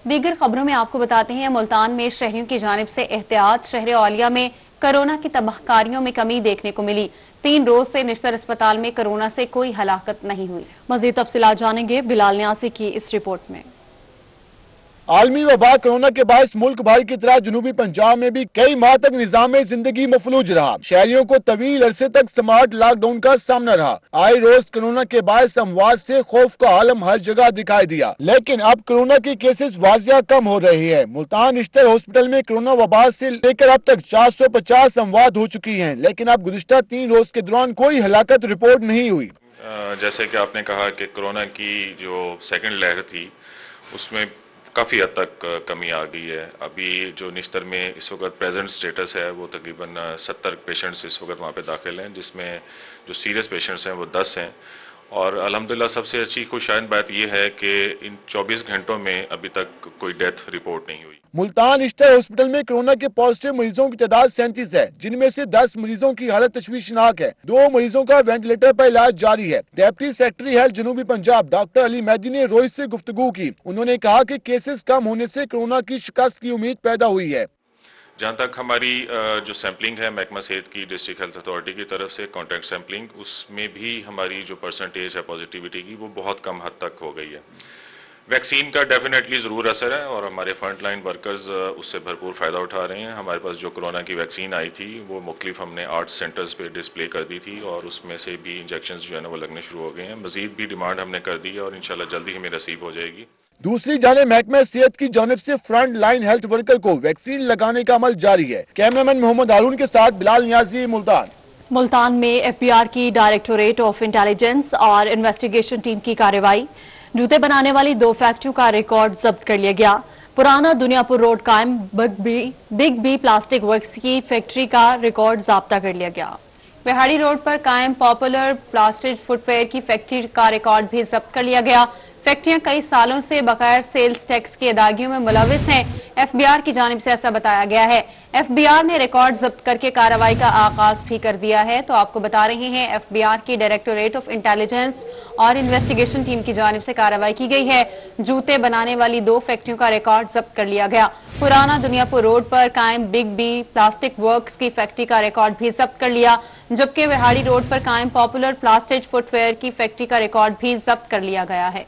دیگر خبروں میں آپ کو بتاتے ہیں ملتان میں شہریوں کی جانب سے احتیاط، شہر اولیہ میں کرونا کی تباہکاریوں میں کمی دیکھنے کو ملی۔ 3 روز سے نشتر اسپتال میں کرونا سے کوئی ہلاکت نہیں ہوئی۔ مزید تفصیلات جانیں گے بلال نیازی کی اس رپورٹ میں۔ عالمی وبا کرونا کے باعث ملک بھر کی طرح جنوبی پنجاب میں بھی کئی ماہ تک نظام زندگی مفلوج رہا۔ شہریوں کو طویل عرصے تک سمارٹ لاک ڈاؤن کا سامنا رہا۔ آئے روز کرونا کے باعث اموات سے خوف کا عالم ہر جگہ دکھائی دیا، لیکن اب کرونا کے کیسز واضح کم ہو رہے ہیں۔ ملتان اشتر ہاسپٹل میں کرونا وبا سے لے کر اب تک 450 اموات ہو چکی ہیں، لیکن اب گزشتہ 3 روز کے دوران کوئی ہلاکت رپورٹ نہیں ہوئی۔ جیسے کہ آپ نے کہا کہ کرونا کی جو سیکنڈ لہر تھی اس میں کافی حد تک کمی آ گئی ہے۔ ابھی جو نشتر میں اس وقت پریزنٹ سٹیٹس ہے وہ تقریباً 70 پیشنٹس اس وقت وہاں پہ داخل ہیں، جس میں جو سیریس پیشنٹس ہیں وہ 10 ہیں، اور الحمدللہ سب سے اچھی خوشائن بات یہ ہے کہ ان 24 گھنٹوں میں ابھی تک کوئی ڈیتھ رپورٹ نہیں ہوئی۔ ملتان اشتر ہاسپٹل میں کرونا کے پازیٹیو مریضوں کی تعداد 37 ہے، جن میں سے 10 مریضوں کی حالت تشویشناک ہے۔ 2 مریضوں کا وینٹیلیٹر پر علاج جاری ہے۔ ڈپٹی سیکرٹری ہیلتھ جنوبی پنجاب ڈاکٹر علی مہدی نے روز سے گفتگو کی۔ انہوں نے کہا کہ کیسز کم ہونے سے کرونا کی شکست کی امید پیدا ہوئی ہے۔ جہاں تک ہماری جو سیمپلنگ ہے محکمہ صحت کی ڈسٹرکٹ ہیلتھ اتھارٹی کی طرف سے کانٹیکٹ سیمپلنگ، اس میں بھی ہماری جو پرسنٹیج ہے پازیٹیوٹی کی وہ بہت کم حد تک ہو گئی ہے۔ ویکسین کا ڈیفینیٹلی ضرور اثر ہے اور ہمارے فرنٹ لائن ورکرز اس سے بھرپور فائدہ اٹھا رہے ہیں۔ ہمارے پاس جو کرونا کی ویکسین آئی تھی وہ مختلف ہم نے 8 سینٹرز پہ ڈسپلے کر دی تھی اور اس میں سے بھی انجیکشنز جو ہے نا وہ لگنے شروع ہو گئے ہیں۔ مزید بھی ڈیمانڈ ہم نے کر دی ہے اور انشاءاللہ جلدی ہمیں رسیو ہو جائے گی۔ دوسری جانب محکمہ صحت کی جانب سے فرنٹ لائن ہیلتھ ورکر کو ویکسین لگانے کا عمل جاری ہے۔ کیمرامین محمد ہارون کے ساتھ بلال نیازی، ملتان۔ ملتان میں ایف بی آر کی ڈائریکٹوریٹ آف انٹیلیجنس اور انویسٹیگیشن ٹیم کی کارروائی۔ جوتے بنانے والی 2 فیکٹریوں کا ریکارڈ ضبط کر لیا گیا۔ پرانا دنیا پور روڈ قائم بگ بی پلاسٹک ورکس کی فیکٹری کا ریکارڈ ضابطہ کر لیا گیا۔ وہاڑی روڈ پر قائم پاپولر پلاسٹک فٹ ویئر کی فیکٹری کا ریکارڈ بھی ضبط کر لیا گیا۔ فیکٹریاں کئی سالوں سے بغیر سیلز ٹیکس کی ادائیگیوں میں ملوث ہیں۔ ایف بی آر کی جانب سے ایسا بتایا گیا ہے۔ ایف بی آر نے ریکارڈ ضبط کر کے کارروائی کا آغاز بھی کر دیا ہے۔ تو آپ کو بتا رہے ہیں ایف بی آر کی ڈائریکٹوریٹ آف انٹیلیجنس اور انویسٹیگیشن ٹیم کی جانب سے کارروائی کی گئی ہے۔ جوتے بنانے والی 2 فیکٹریوں کا ریکارڈ ضبط کر لیا گیا۔ پرانا دنیا پور روڈ پر قائم بگ بی پلاسٹک ورکس کی فیکٹری کا ریکارڈ بھی ضبط کر لیا، جبکہ وہاڑی روڈ پر قائم پاپولر پلاسٹک فٹ ویئر کی فیکٹری کا ریکارڈ بھی ضبط کر لیا گیا ہے۔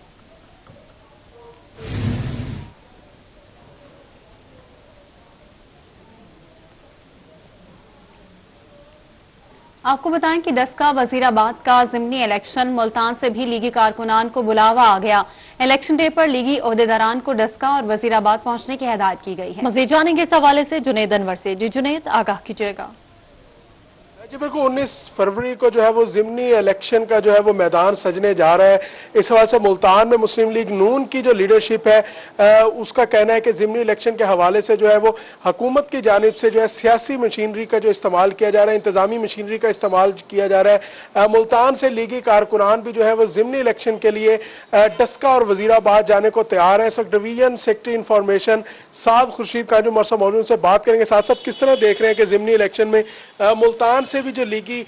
آپ کو بتائیں کہ ڈسکا وزیر آباد کا ضمنی الیکشن، ملتان سے بھی لیگی کارکنان کو بلاوا آ گیا۔ الیکشن ڈے پر لیگی عہدیداران کو ڈسکا اور وزیر آباد پہنچنے کی ہدایت کی گئی ہے۔ مزید جانیں گے اس حوالے سے جنید انور سے۔ جی جنید، آگاہ کیجیے گا۔ کو 19 فروری کو جو ہے وہ ضمنی الیکشن کا جو ہے وہ میدان سجنے جا رہا ہے۔ اس حوالے سے ملتان میں مسلم لیگ نون کی جو لیڈرشپ ہے اس کا کہنا ہے کہ ضمنی الیکشن کے حوالے سے جو ہے وہ حکومت کی جانب سے جو ہے سیاسی مشینری کا جو استعمال کیا جا رہا ہے، انتظامی مشینری کا استعمال کیا جا رہا ہے۔ ملتان سے لیگی کارکنان بھی جو ہے وہ ضمنی الیکشن کے لیے ڈسکا اور وزیر آباد جانے کو تیار ہے۔ اس وقت ڈویژن سیکرٹری انفارمیشن سعد خورشید کا جو مرسا موجود سے بات کریں گے۔ ساتھ ساتھ کس طرح دیکھ رہے ہیں کہ ضمنی الیکشن میں ملتان سے بھی جو لیگی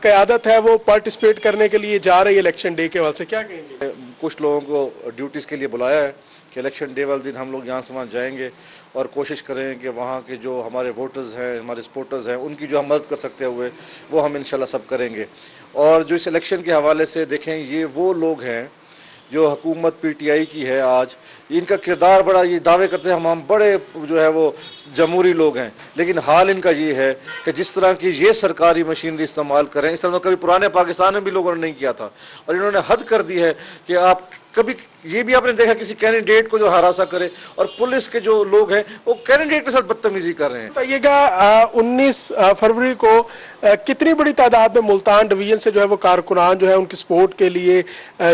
قیادت ہے وہ پارٹیسپیٹ کرنے کے لیے جا رہی ہے الیکشن ڈے کے حوالے سے، کیا کہیں گے؟ کچھ لوگوں کو ڈیوٹیز کے لیے بلایا ہے کہ الیکشن ڈے والے دن ہم لوگ یہاں سے وہاں جائیں گے اور کوشش کریں کہ وہاں کے جو ہمارے ووٹرز ہیں، ہمارے سپورٹرز ہیں، ان کی جو ہم مدد کر سکتے ہوئے وہ ہم انشاءاللہ سب کریں گے۔ اور جو اس الیکشن کے حوالے سے دیکھیں، یہ وہ لوگ ہیں جو حکومت پی ٹی آئی کی ہے آج، ان کا کردار بڑا، یہ دعوے کرتے ہیں ہم بڑے جو ہے وہ جمہوری لوگ ہیں، لیکن حال ان کا یہ ہے کہ جس طرح کی یہ سرکاری مشینری استعمال کریں، اس طرح کبھی پرانے پاکستان میں بھی لوگوں نے نہیں کیا تھا، اور انہوں نے حد کر دی ہے کہ آپ کبھی یہ بھی آپ نے دیکھا کسی کینڈیڈیٹ کو جو ہراساں کرے، اور پولیس کے جو لوگ ہیں وہ کینڈیڈیٹ کے ساتھ بدتمیزی کر رہے ہیں۔ بتائیے گا 19 فروری کو کتنی بڑی تعداد میں ملتان ڈویژن سے جو ہے وہ کارکنان جو ہے ان کی سپورٹ کے لیے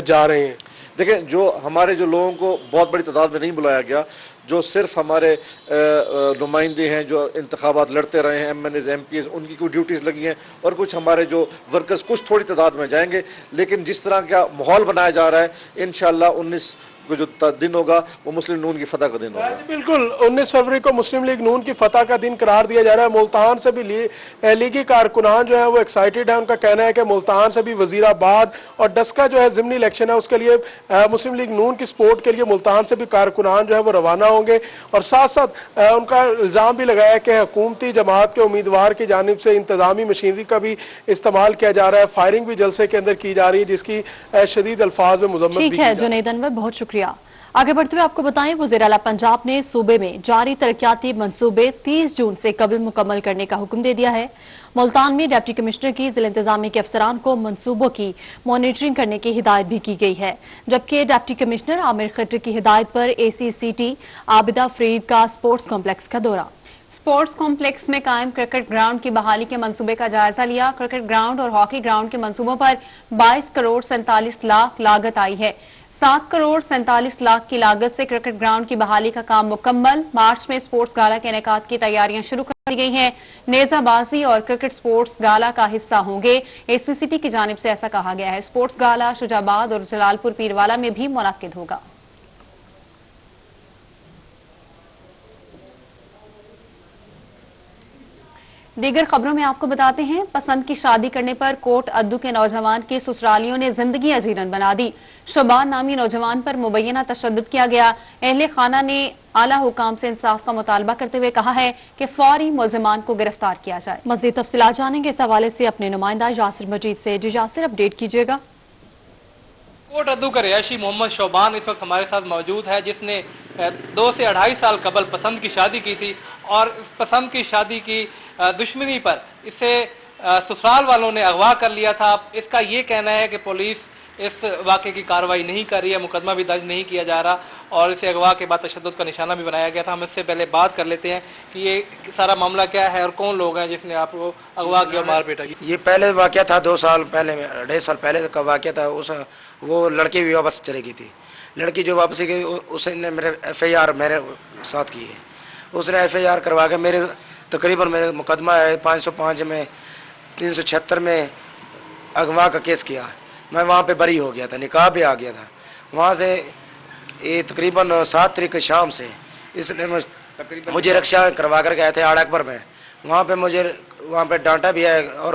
جا رہے ہیں؟ دیکھیں، جو ہمارے جو لوگوں کو بہت بڑی تعداد میں نہیں بلایا گیا، جو صرف ہمارے نمائندے ہیں جو انتخابات لڑتے رہے ہیں، M N As, M P As, ان کی کوئی ڈیوٹیز لگی ہیں، اور کچھ ہمارے جو ورکرز کچھ تھوڑی تعداد میں جائیں گے، لیکن جس طرح کا ماحول بنایا جا رہا ہے انشاءاللہ 19 को जो दिन होगा वो मुस्लिम नून की फतह का दिन होगा। बिल्कुल 19 फरवरी को मुस्लिम लीग नून की फतह का दिन करार दिया जा रहा है। मुल्तान से भी लीगी कारकुनान जो है वो एक्साइटेड है। उनका कहना है कि मुल्तान से भी वजीराबाद और डस्का जो है ज़िमनी इलेक्शन है उसके लिए मुस्लिम लीग नून की सपोर्ट के लिए मुल्तान से भी कारकुनान जो है वो रवाना होंगे। और साथ साथ उनका इल्जाम भी लगाया कि हुकूमती जमात के उम्मीदवार की जानिब से इंतजामी मशीनरी का भी इस्तेमाल किया जा रहा है, फायरिंग भी जलसे के अंदर की जा रही है, जिसकी शदीद अल्फाज में मुजम्मत भी ठीक है जुनैद अनवर, बहुत शुक्रिया। आगे बढ़ते हुए आपको बताएं, वज़ीर आला पंजाब ने सूबे में जारी तरक्याती मंसूबे 30 जून से कबल मुकम्मल करने का हुक्म दे दिया है। मुल्तान में डिप्टी कमिश्नर की जिला इंतजामी के अफसरान को मंसूबों की मॉनिटरिंग करने की हिदायत भी की गई है, जबकि डिप्टी कमिश्नर आमिर खट्टर की हिदायत पर ACCT आबिदा फरीद का स्पोर्ट्स कॉम्प्लेक्स का दौरा। स्पोर्ट्स कॉम्प्लेक्स में कायम क्रिकेट ग्राउंड की बहाली के मंसूबे का जायजा लिया। क्रिकेट ग्राउंड और हॉकी ग्राउंड के मंसूबों पर 22 करोड़ 47 लाख लागत आई है। 7 करोड़ 47 लाख की लागत से क्रिकेट ग्राउंड की बहाली का काम मुकम्मल। मार्च में स्पोर्ट्स गाला के इनेकाद की तैयारियां शुरू कर दी गई हैं। नेजाबाजी और क्रिकेट स्पोर्ट्स गाला का हिस्सा होंगे। ACCT की जानिब से ऐसा कहा गया है। स्पोर्ट्स गाला शुजाबाद और जलालपुर पीरवाला में भी मुनक्किद होगा। दीगर खबरों में आपको बताते हैं, पसंद की शादी करने पर कोट अद्दू के नौजवान की ससुरालियों ने जिंदगी अजीरन बना दी। शबान नामी नौजवान पर मुबैना तशद्दुद किया गया। अहले खाना ने आला हुकाम से इंसाफ का मुतालबा करते हुए कहा है कि फौरी मुलजिमान को गिरफ्तार किया जाए। मज़ीद तफसीलात जानेंगे इस हवाले से अपने नुमाइंदा यासिर मजीद से। जी यासिर, अपडेट कीजिएगा। कोट अद्दू का रिहायशी मोहम्मद शोबान इस वक्त हमारे साथ मौजूद है, जिसने 2 से 2.5 साल कबल पसंद की शादी की थी और इस पसंद की शादी की दुश्मनी पर इसे ससुराल वालों ने अगवा कर लिया था। इसका ये कहना है कि पुलिस इस वाक़े की कार्रवाई नहीं कर रही है, मुकदमा भी दर्ज नहीं किया जा रहा और इसे अगवा के बाद तशद्दुद का निशाना भी बनाया गया था। हम इससे पहले बात कर लेते हैं कि ये सारा मामला क्या है और कौन लोग हैं जिसने आपको अगवा किया, मार पीटा की। ये पहले वाक़या था 2 साल पहले, 2.5 साल पहले का वाक़या था। वो लड़की भी वापस चली गई थी। लड़की जो वापस गई उसने मेरे FIR मेरे साथ की है। उसने FIR करवा के मेरे तकरीबन मेरे मुकदमा है 505 में 376 में अगवा का केस किया। मैं वहाँ पे बरी हो गया था, निकाह भी आ गया था। वहाँ से ये तकरीबन 7 तारीख की शाम से इसने मुझे रक्षा करवा कर गए थे आड़ा अकबर में। वहाँ पे मुझे वहाँ पे डांटा भी है और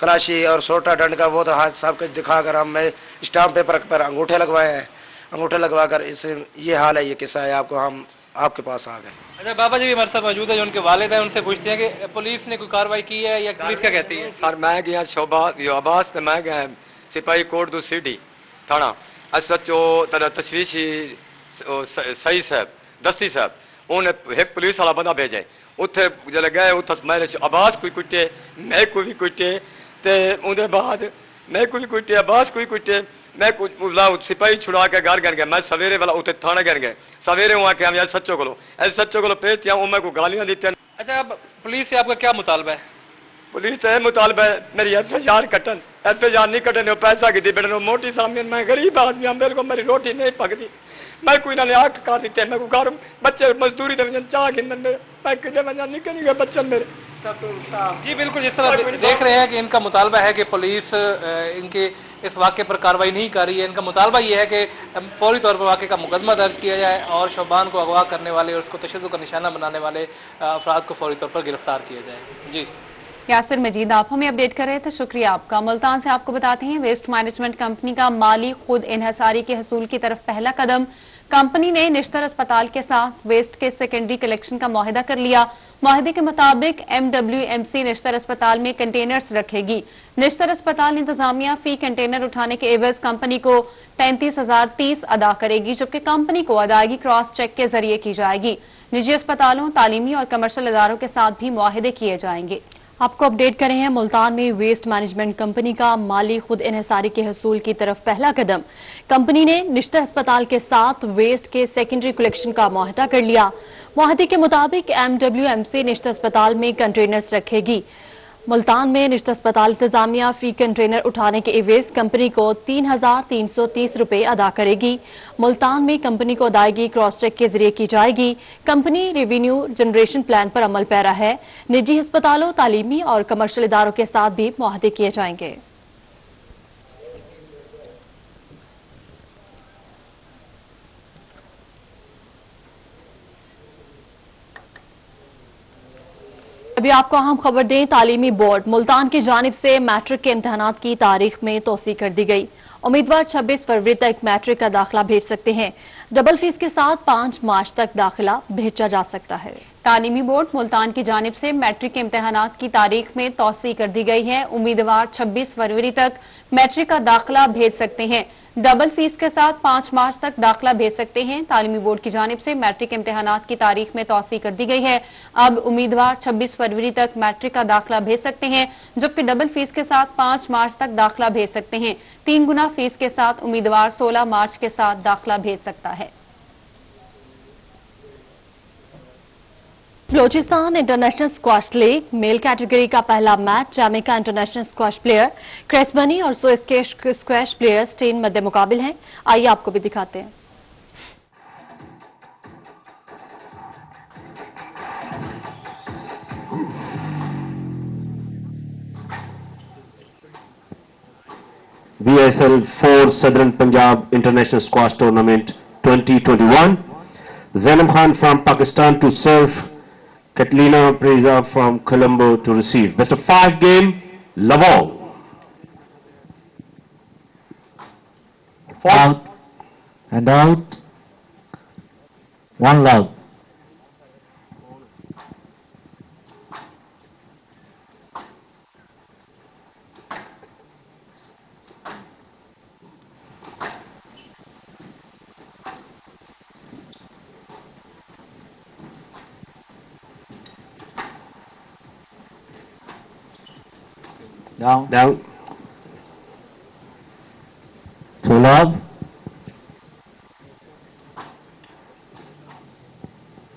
कलाशी और सोटा दंड का वो तो हाथ साहब को दिखाकर हम मैं स्टाम्प पेपर पर अंगूठे लगवाए हैं। अंगूठे लगवा कर इस ये हाल है, ये किस्सा है, आपको हम आपके पास आ गए। अच्छा, बाबा जी भी हमारे साथ मौजूद है जो उनके वालिद हैं, उनसे पूछते हैं कि पुलिस ने कोई कार्रवाई की है या पुलिस क्या कहती है। सर मैं गया शोभा आबास तो मैं गया सिपाही कोट दू सिटी थाना SHO तशवीशी सही साहब दस्ती साहब उन्हें एक पुलिस वाला बंदा भेजा उत्थे जल्द गए उत मेरे आबास कोई कुटे मैं कोई भी कुटे ते उनके बाद मैं कोई भी कुटे आबास कोई कुटे मैं सिपाही छुड़ा के घर गए। मैं सवेरे वाला उतने थाने गए सवेरे वहाँ के हम SHO को पेश किया मैं को गालियां दी। अच्छा, अब पुलिस से आपका क्या मुतालबा है? पुलिस से मुतालबा है मेरी FIR कटन, FIR नहीं कटन पैसा की बेटे मोटी सामने मैं गरीब आदमी मेरे को मेरी रोटी नहीं पकती। मैं कोई ना आग काट देते मैं को घर बच्चे मजदूरी दे चाह के मैं किधर वजह निकल गए बच्चे मेरे। जी बिल्कुल, जिस तरह देख रहे हैं कि इनका मुतालबा है कि पुलिस इनके इस वाक़े पर कार्रवाई नहीं कर रही है। इनका मुतालबा ये है कि फौरी तौर पर वाक़े का मुकदमा दर्ज किया जाए और शोबान को अगवा करने वाले और उसको तशद्दुद का निशाना बनाने वाले अफराद को फौरी तौर पर गिरफ्तार किया जाए। जी यासिर मजीद, आप हमें अपडेट कर रहे थे, शुक्रिया आपका। मुल्तान से आपको बताते हैं, वेस्ट मैनेजमेंट कंपनी का माली खुद इन्हसारी के हसूल की तरफ पहला कदम। कंपनी ने निश्तर अस्पताल के साथ वेस्ट के सेकेंडरी कलेक्शन का मुआहिदा कर लिया। मुआहिदे के मुताबिक MWMC निश्तर अस्पताल में कंटेनर्स रखेगी। निश्तर अस्पताल इंतजामिया फी कंटेनर उठाने के एवज कंपनी को 35,030 अदा करेगी, जबकि कंपनी को अदायगी क्रॉस चेक के जरिए की जाएगी। निजी अस्पतालों, तालीमी और कमर्शियल इदारों के साथ भी मुआहिदे किए जाएंगे। आपको अपडेट करें हैं, मुल्तान में वेस्ट मैनेजमेंट कंपनी का माली खुद इन्हसारी के हसूल की तरफ पहला कदम। कंपनी ने निश्तर अस्पताल के साथ वेस्ट के सेकेंडरी कलेक्शन का मुआहिदा कर लिया। मुआहिदे के मुताबिक MWMC निश्तर अस्पताल में कंटेनर्स रखेगी। मुल्तान में निश्तर अस्पताल इंतजामिया फी कंटेनर उठाने के एवज कंपनी को 3,330 रुपए अदा करेगी। मुल्तान में कंपनी को अदायगी क्रॉस चेक के जरिए की जाएगी। कंपनी रेवेन्यू जनरेशन प्लान पर अमल पैरा है। निजी अस्पतालों, तालीमी और कमर्शियल इदारों के साथ भी मुआहदे किए जाएंगे। अभी आपको अहम खबर दें, तालीमी बोर्ड मुल्तान की जानिब से मैट्रिक के इम्तहानात की तारीख में तोसी कर दी गई। उम्मीदवार 26 फरवरी तक मैट्रिक का दाखिला भेज सकते हैं। डबल फीस के साथ 5 मार्च तक दाखिला भेजा जा सकता है। तालीमी बोर्ड मुल्तान की जानिब से मैट्रिक के इम्तहानात की तारीख में तोसी कर दी गई है। उम्मीदवार 26 फरवरी तक मैट्रिक का दाखिला भेज सकते हैं। डबल फीस के साथ 5 मार्च तक दाखिला भेज सकते हैं। तालीमी बोर्ड की जानिब से मैट्रिक इम्तहानात की तारीख में तोसी कर दी गई है। अब उम्मीदवार 26 फरवरी तक मैट्रिक का दाखिला भेज सकते हैं, जबकि डबल फीस के साथ 5 मार्च तक दाखिला भेज सकते हैं। 3 गुना फीस के साथ उम्मीदवार 16 मार्च के साथ दाखिला भेज सकता है। Balochistan international squash league male category का पहला match Jamaica international squash player क्रेसबनी और स्विस के स्क्वैश प्लेयर स्टेन मध्य मुकाबिल हैं। आइए आपको भी दिखाते हैं। VSL 4 Southern Punjab International Squash Tournament 2021. Zainab Khan from Pakistan to serve, Katlina Preza from Colombo to receive. Best of 5 game, love all. Out and out. One love. Down. Down. Two love.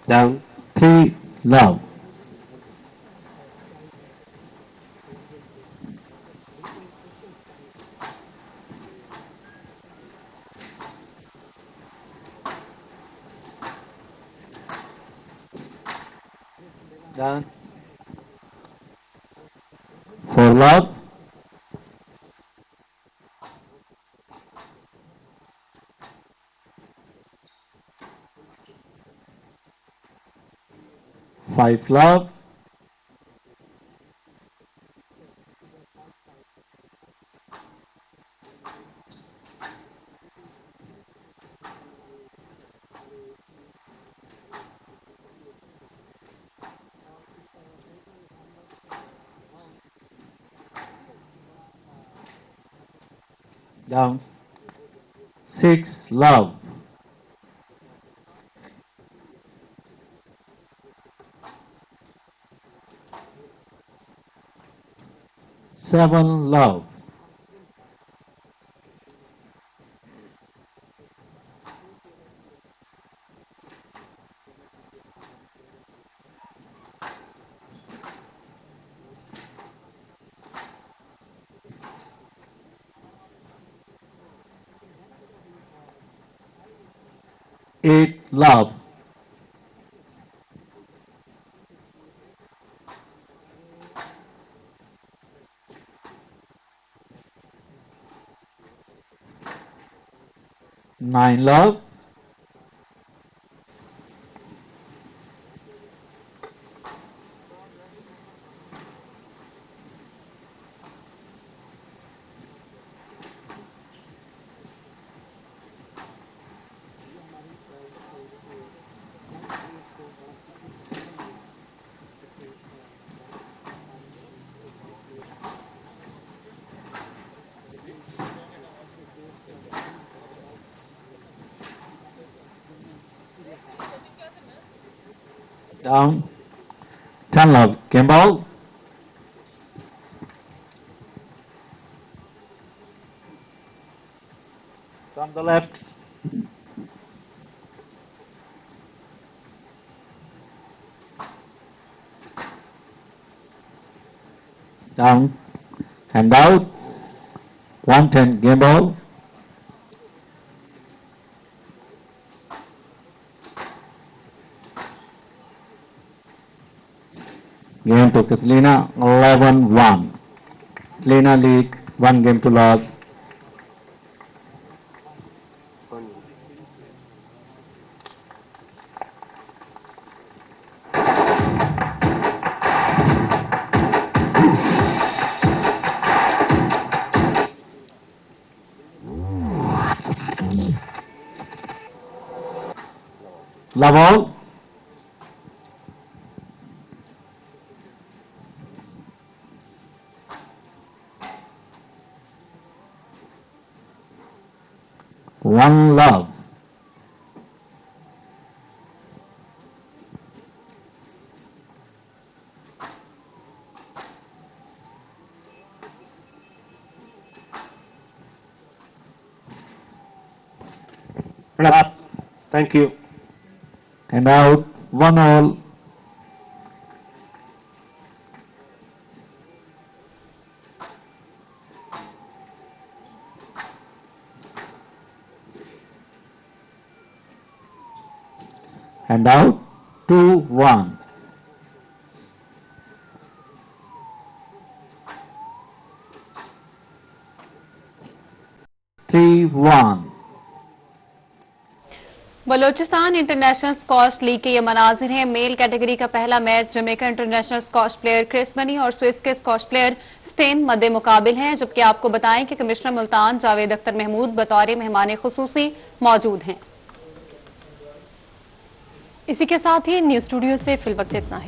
Down. Three love. Down. Four love. Five love. Down. Six love. Seven love. Eight love. Nine love. Down. 10 love. Game ball. From the left. Down. And out. 110. Game ball. Game to Katlina, 11-1. Katlina lead, 1 game to love. Love all. One love. Thank you. And out. 1-all. And out. 2-1. Balochistan international squash league के ये मनाजिर हैं। Male category का पहला match Jamaica international squash player Chris Money और Swiss के squash player Sten मद्दे मुकाबिल हैं। जबकि आपको बताएं कि कमिश्नर मुल्तान जावेद अख्तर महमूद बतौर मेहमान खुसूसी मौजूद हैं। इसी के साथ ही न्यूज स्टूडियो से फिलवक्त इतना ही।